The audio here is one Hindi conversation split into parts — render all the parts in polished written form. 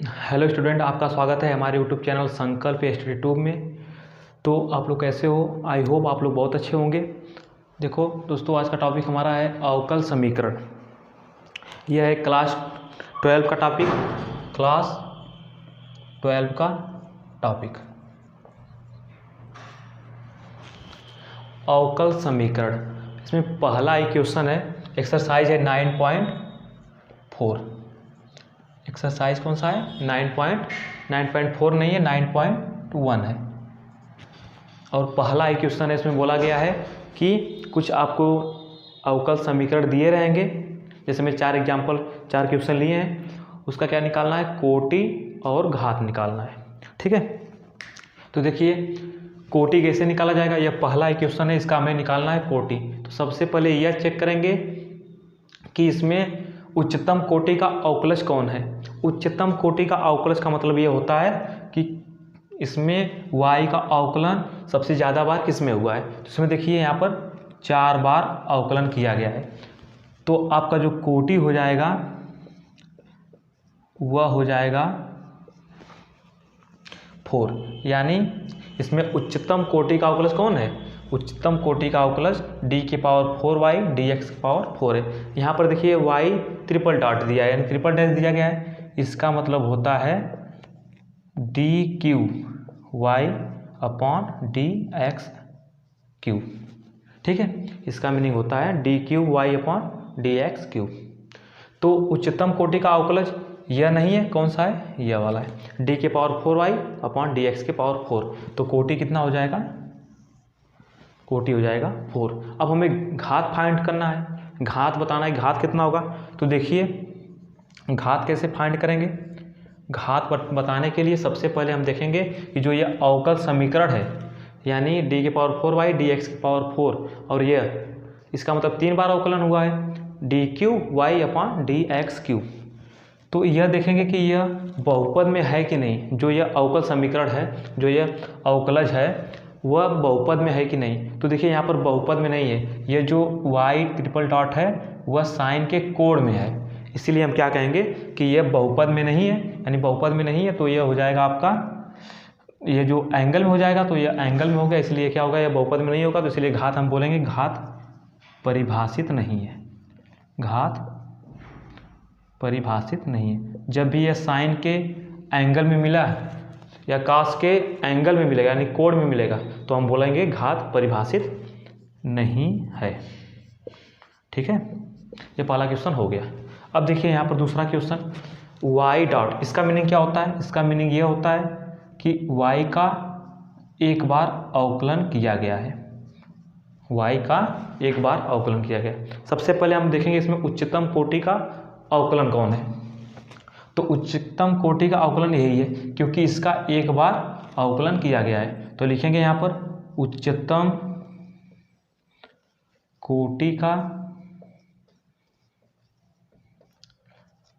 हेलो स्टूडेंट, आपका स्वागत है हमारे यूट्यूब चैनल संकल्प स्टडी ट्यूब में। तो आप लोग कैसे हो? आई होप आप लोग बहुत अच्छे होंगे। देखो दोस्तों, आज का टॉपिक हमारा है अवकल समीकरण। यह है क्लास 12 का टॉपिक। क्लास 12 का टॉपिक अवकल समीकरण। इसमें पहला एक क्वेश्चन है, एक्सरसाइज है 9.4। एक्सरसाइज कौन सा है? 9.4 नहीं है, 9.1 है। और पहला एक क्वेश्चन है, इसमें बोला गया है कि कुछ आपको अवकल समीकरण दिए रहेंगे। जैसे मैं 4 क्वेश्चन लिए हैं, उसका क्या निकालना है? कोटि और घात निकालना है। ठीक है, तो देखिए कोटि कैसे निकाला जाएगा। यह पहला एक क्वेश्चन है, इसका हमें निकालना है कोटि। तो सबसे पहले यह चेक करेंगे कि इसमें उच्चतम कोटि का अवकलज कौन है। उच्चतम कोटि का अवकलज का मतलब ये होता है कि इसमें y का अवकलन सबसे ज़्यादा बार किस में हुआ है। तो इसमें देखिए यहाँ पर 4 बार अवकलन किया गया है। तो आपका जो कोटि हो जाएगा वह हो जाएगा 4। यानी इसमें उच्चतम कोटि का अवकलज कौन है? उच्चतम कोटि का अवकलज d⁴y dx⁴ है। यहाँ पर देखिए y ट्रिपल डॉट दिया है, यानी ट्रिपल डैश दिया गया है। इसका मतलब होता है dq/dx3। ठीक है, इसका मीनिंग होता है dq/dx3। तो उच्चतम कोटि का अवकलज यह नहीं है, कौन सा है? यह वाला है, d⁴y/dx⁴। तो कोटि कितना हो जाएगा? कोटि हो जाएगा 4। अब हमें घात फाइंड करना है, घात बताना है, घात कितना होगा। तो देखिए घात कैसे फाइंड करेंगे। घात बताने के लिए सबसे पहले हम देखेंगे कि जो ये अवकल समीकरण है, यानी d⁴y dx⁴, और यह इसका मतलब 3 बार अवकलन हुआ है, dq/dx3। तो यह देखेंगे कि यह बहुपद में है कि नहीं। जो यह अवकल समीकरण है, जो यह अवकलज है, वह बहुपद में है कि नहीं। तो देखिए यहाँ पर बहुपद में नहीं है। यह जो y ट्रिपल डॉट है वह साइन के कोण में है, इसीलिए हम क्या कहेंगे कि यह बहुपद में नहीं है। यानी बहुपद में नहीं है तो यह हो जाएगा आपका, ये जो एंगल में हो जाएगा तो यह एंगल में हो गया, इसलिए क्या होगा? यह बहुपद में नहीं होगा। तो इसलिए घात हम बोलेंगे घात परिभाषित नहीं है। घात परिभाषित नहीं है। जब भी यह साइन के एंगल में मिला या कास के एंगल में मिलेगा, यानी कोण में मिलेगा, तो हम बोलेंगे घात परिभाषित नहीं है। ठीक है, ये पहला क्वेश्चन हो गया। अब देखिए यहाँ पर दूसरा क्वेश्चन, y डॉट। इसका मीनिंग क्या होता है? इसका मीनिंग ये होता है कि y का एक बार अवकलन किया गया है। y का एक बार अवकलन किया गया। सबसे पहले हम देखेंगे इसमें उच्चतम कोटि का अवकलन कौन है। तो उच्चतम कोटि का अवकलन यही है, क्योंकि इसका एक बार अवकलन किया गया है। तो लिखेंगे यहाँ पर उच्चतम कोटि का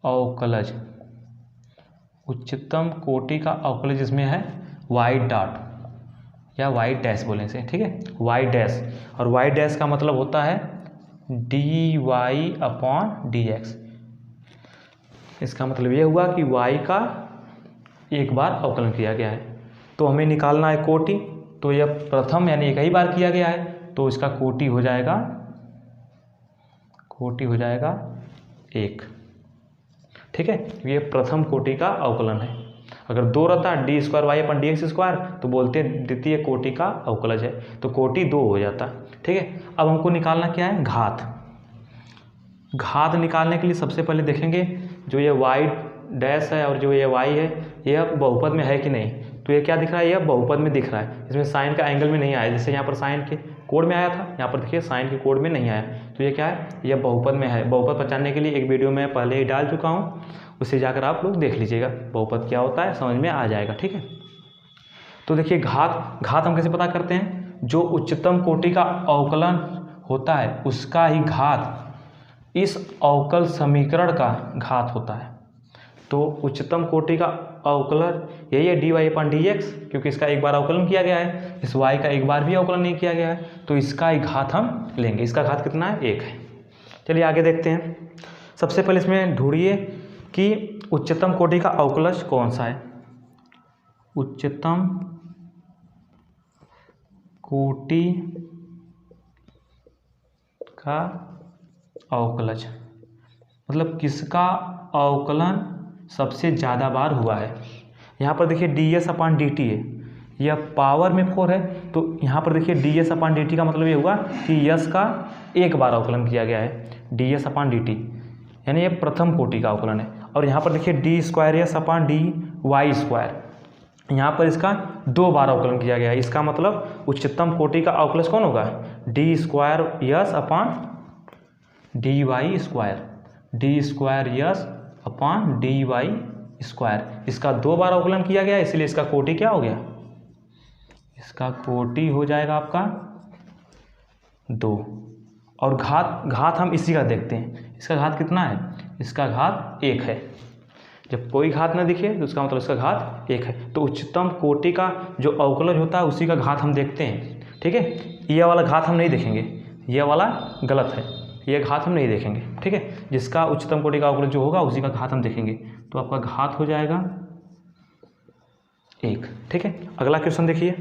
अवकलज। उच्चतम कोटि का अवकलज इसमें है y डॉट या y डैश बोलें इसे। ठीक है, y डैश। और y डैश का मतलब होता है dy/dx। इसका मतलब ये हुआ कि y का एक बार अवकलन किया गया है। तो हमें निकालना है कोटि। तो यह प्रथम यानी एक ही बार किया गया है, तो इसका कोटि हो जाएगा 1। ठीक है, ये प्रथम कोटि का अवकलन है। अगर 2 रहता d⁴y/dx², तो बोलते द्वितीय कोटि का अवकलज है, तो कोटि 2 हो जाता। ठीक है, अब हमको निकालना क्या है? घात। घात निकालने के लिए सबसे पहले देखेंगे जो ये y डैश है और जो ये y है, यह बहुपद में है कि नहीं। तो ये क्या दिख रहा है? यह बहुपद में दिख रहा है। इसमें साइन का एंगल में नहीं आया, जैसे यहाँ पर साइन के कोण में आया था, यहाँ पर देखिए साइन के कोण में नहीं आया। तो ये क्या है? यह बहुपद में है। बहुपद पहचानने के लिए एक वीडियो में पहले ही डाल चुका हूँ, उसे जाकर आप लोग देख लीजिएगा। बहुपद क्या होता है समझ में आ जाएगा। ठीक है, तो देखिए घात हम कैसे पता करते हैं? जो उच्चतम कोटि का अवकलन होता है उसका ही घात इस अवकल समीकरण का घात होता है। तो उच्चतम कोटि का अवकलन यही है dy/dx, क्योंकि इसका एक बार अवकलन किया गया है। इस y का एक बार भी अवकलन नहीं किया गया है, तो इसका ही घात हम लेंगे। इसका घात कितना है? 1 है। चलिए आगे देखते हैं। सबसे पहले इसमें ढूंढिए कि उच्चतम कोटि का अवकलज कौन सा है। उच्चतम कोटि का अवकलज मतलब किसका अवकलन सबसे ज़्यादा बार हुआ है। यहाँ पर देखिए ds/dt है, यह पावर में 4 है, तो यहाँ पर देखिए ds/dt का मतलब ये हुआ कि यश का एक बार अवकलन किया गया है, ds/dt, यानी ये प्रथम कोटि का अवकलन है। और यहाँ पर देखिए d²s/dy², यहाँ पर इसका 2 बार अवकलन किया गया है। इसका मतलब उच्चतम कोटि का अवकलज कौन होगा, d²s/dy², इसका 2 बार अवकलन किया गया है, इसलिए इसका कोटि क्या हो गया, इसका कोटि हो जाएगा आपका 2। और घात हम इसी का देखते हैं, इसका घात कितना है, इसका घात 1 है। जब कोई घात ना दिखे तो उसका मतलब इसका घात 1 है। तो उच्चतम कोटि का जो अवकलज होता है उसी का घात हम देखते हैं, ठीक है। ये वाला घात हम नहीं देखेंगे, ये वाला गलत है, ये घात हम नहीं देखेंगे, ठीक है। जिसका उच्चतम कोटि का अवकलज जो होगा उसी का घात हम देखेंगे। तो आपका घात हो जाएगा 1, ठीक है। अगला क्वेश्चन देखिए,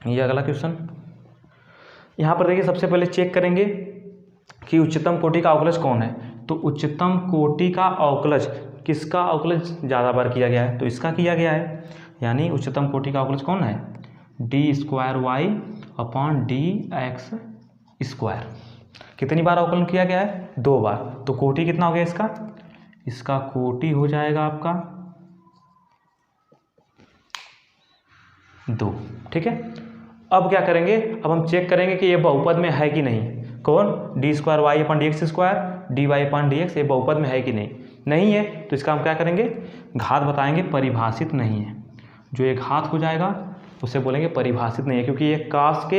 ये अगला क्वेश्चन। यहाँ पर देखिए सबसे पहले चेक करेंगे कि उच्चतम कोटि का अवकलज कौन है। तो उच्चतम कोटि का अवकलज, किसका अवकलज ज़्यादा बार किया गया है, तो इसका किया गया है। यानी उच्चतम कोटि का अवकलज कौन है, d²y/dx²। कितनी बार अवकलन किया गया है, 2 बार। तो कोटि कितना हो गया इसका, इसका कोटि हो जाएगा आपका 2, ठीक है। अब क्या करेंगे, अब हम चेक करेंगे कि ये बहुपद में है कि नहीं। कौन, d²y/dx², dy/dx, ये बहुपद में है कि नहीं। नहीं है तो इसका हम क्या करेंगे, घात बताएंगे परिभाषित नहीं है। जो एक घात हो जाएगा उसे बोलेंगे परिभाषित नहीं है, क्योंकि ये कास के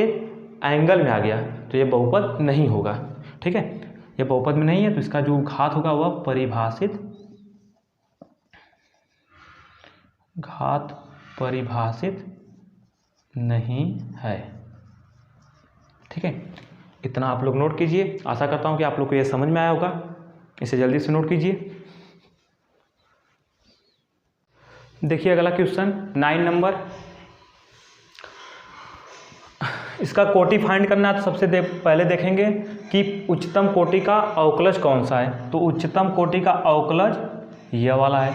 एंगल में आ गया तो ये बहुपद नहीं होगा, ठीक है। ये बहुपद में नहीं है तो इसका जो घात होगा वह परिभाषित, घात परिभाषित नहीं है, ठीक है। इतना आप लोग नोट कीजिए। आशा करता हूँ कि आप लोग को ये समझ में आया होगा। इसे जल्दी से नोट कीजिए। देखिए अगला क्वेश्चन 9 नंबर। इसका कोटि फाइंड करना है तो सबसे पहले देखेंगे कि उच्चतम कोटि का अवकलज कौन सा है। तो उच्चतम कोटि का अवकलज यह वाला है,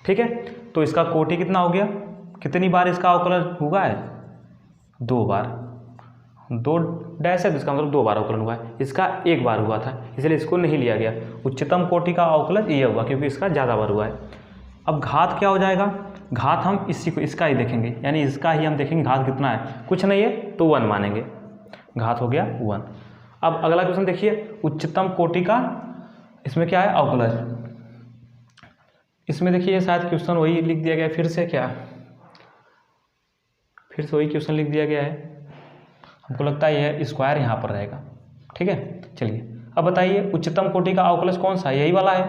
ठीक है। तो इसका कोटि कितना हो गया, कितनी बार इसका अवकलज हुआ है, 2 बार। 2 डैश है तो इसका मतलब 2 बार अवकलन हुआ है। इसका 1 बार हुआ था इसलिए इसको नहीं लिया गया। उच्चतम कोटि का अवकलज ये हुआ क्योंकि इसका ज़्यादा बार हुआ है। अब घात क्या हो जाएगा, घात हम इसी को, इसका ही देखेंगे, यानी इसका ही हम देखेंगे घात कितना है। कुछ नहीं है तो 1 मानेंगे, घात हो गया 1। अब अगला क्वेश्चन देखिए, उच्चतम कोटि का, इसमें क्या है, अवकलज। इसमें देखिए शायद क्वेश्चन वही लिख दिया गया है, फिर से वही क्वेश्चन लिख दिया गया है। हमको लगता है यह स्क्वायर यहाँ पर रहेगा, ठीक है। चलिए अब बताइए उच्चतम कोटि का अवकलज कौन सा है, यही वाला है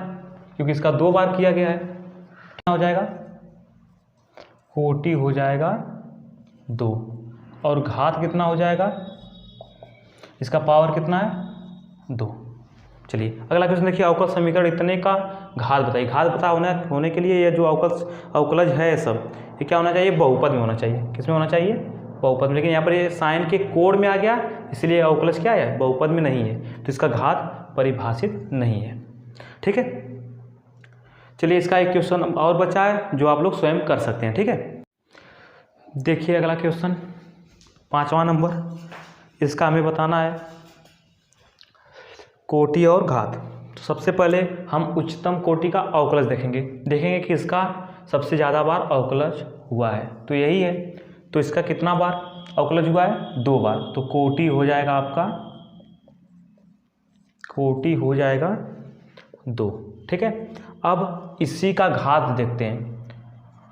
क्योंकि इसका 2 बार किया गया है। कितना हो जाएगा, कोटि हो जाएगा 2 और घात कितना हो जाएगा, इसका पावर कितना है, 2। चलिए अगला क्वेश्चन देखिए, अवकल समीकरण इतने का घात बताइए। घात पता होने के लिए ये जो अवकलज है ये सब, ये क्या होना चाहिए, बहुपद में होना चाहिए। किस में होना चाहिए, बहुपद में। लेकिन यहाँ पर ये साइन के कोड में आ गया इसलिए अवकलज क्या है, बहुपद में नहीं है, तो इसका घात परिभाषित नहीं है, ठीक है। चलिए इसका एक क्वेश्चन और बचा है जो आप लोग स्वयं कर सकते हैं, ठीक है। देखिए अगला क्वेश्चन 5वां नंबर। इसका हमें बताना है कोटि और घात। तो सबसे पहले हम उच्चतम कोटि का अवकलज देखेंगे कि इसका सबसे ज़्यादा बार अवकलज हुआ है, तो यही है। तो इसका कितना बार अवकलज हुआ है, 2 बार। तो कोटि हो जाएगा आपका, कोटि हो जाएगा 2, ठीक है। अब इसी का घात देखते हैं,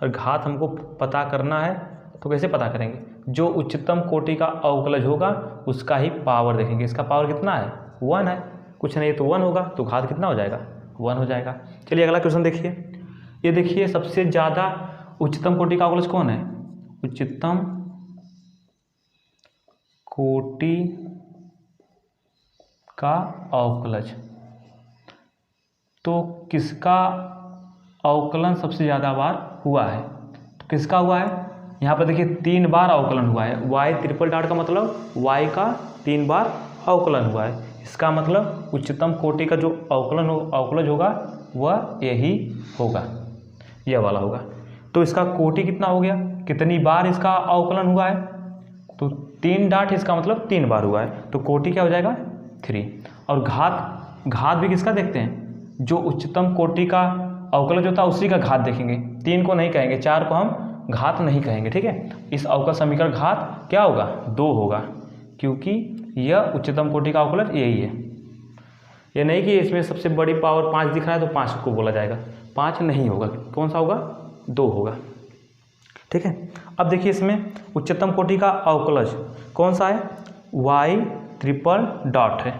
और घात हमको पता करना है तो कैसे पता करेंगे, जो उच्चतम कोटि का अवकलज होगा उसका ही पावर देखेंगे। इसका पावर कितना है, 1 है, कुछ नहीं तो 1 होगा, तो घात कितना हो जाएगा, 1 हो जाएगा। चलिए अगला क्वेश्चन देखिए, ये देखिए सबसे ज़्यादा उच्चतम कोटि का अवकलज कौन है, उच्चतम कोटि का अवकलज तो किसका अवकलन सबसे ज़्यादा बार हुआ है? तो किसका हुआ है? यहाँ पर देखिए 3 बार अवकलन हुआ है। y ट्रिपल डॉट का मतलब y का 3 बार अवकलन हुआ है। इसका मतलब उच्चतम कोटि का जो अवकलज होगा वह यही होगा, यह वाला होगा। तो इसका कोटि कितना हो गया, कितनी बार इसका अवकलन हुआ है? तो 3 डॉट, इसका मतलब 3 बार हुआ है। तो कोटि क्या हो जाएगा? 3। और घात भी किसका देखते हैं? जो उच्चतम कोटि का अवकलज होता है उसी का घात देखेंगे। 3 को नहीं कहेंगे, 4 को हम घात नहीं कहेंगे, ठीक है। इस अवकल समीकरण घात क्या होगा? 2 होगा, क्योंकि यह उच्चतम कोटि का अवकलज यही है। ये नहीं कि इसमें सबसे बड़ी पावर 5 दिख रहा है तो 5 को बोला जाएगा, 5 नहीं होगा। कौन सा होगा? 2 होगा, ठीक है। अब देखिए इसमें उच्चतम कोटि का अवकलज कौन सा है? y ट्रिपल डॉट है,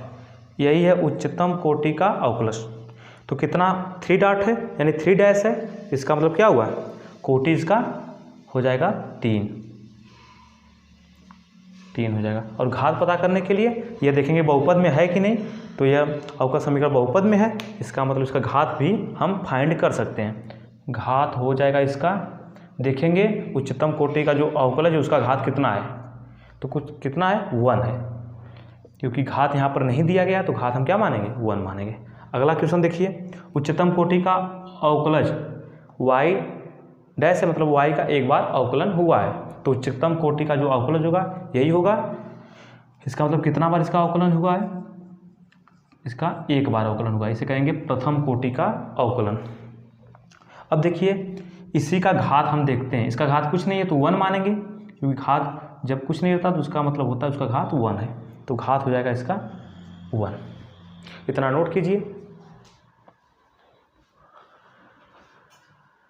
यही है उच्चतम कोटि का अवकलज। तो कितना? 3 डॉट है, यानी 3 डैश है। इसका मतलब क्या हुआ? कोटि इसका हो जाएगा 3 हो जाएगा। और घात पता करने के लिए यह देखेंगे बहुपद में है कि नहीं। तो यह अवकल समीकरण बहुपद में है, इसका मतलब इसका घात भी हम फाइंड कर सकते हैं। घात हो जाएगा इसका, देखेंगे उच्चतम कोटि का जो अवकलज है उसका घात कितना है। तो कुछ कितना है? 1 है, क्योंकि घात यहाँ पर नहीं दिया गया तो घात हम क्या मानेंगे? 1 मानेंगे। अगला क्वेश्चन देखिए, उच्चतम कोटि का अवकलज y डैश है, मतलब y का 1 बार अवकलन हुआ है। तो उच्चतम कोटि का जो अवकलज होगा यही होगा। इसका मतलब कितना बार इसका अवकलन हुआ है? इसका 1 बार अवकलन हुआ है, इसे कहेंगे प्रथम कोटि का अवकलन। अब देखिए इसी का घात हम देखते हैं। इसका घात कुछ नहीं है तो 1 मानेंगे, क्योंकि घात जब कुछ नहीं होता तो उसका मतलब होता है उसका घात 1 है। तो घात हो जाएगा इसका 1। इतना नोट कीजिए।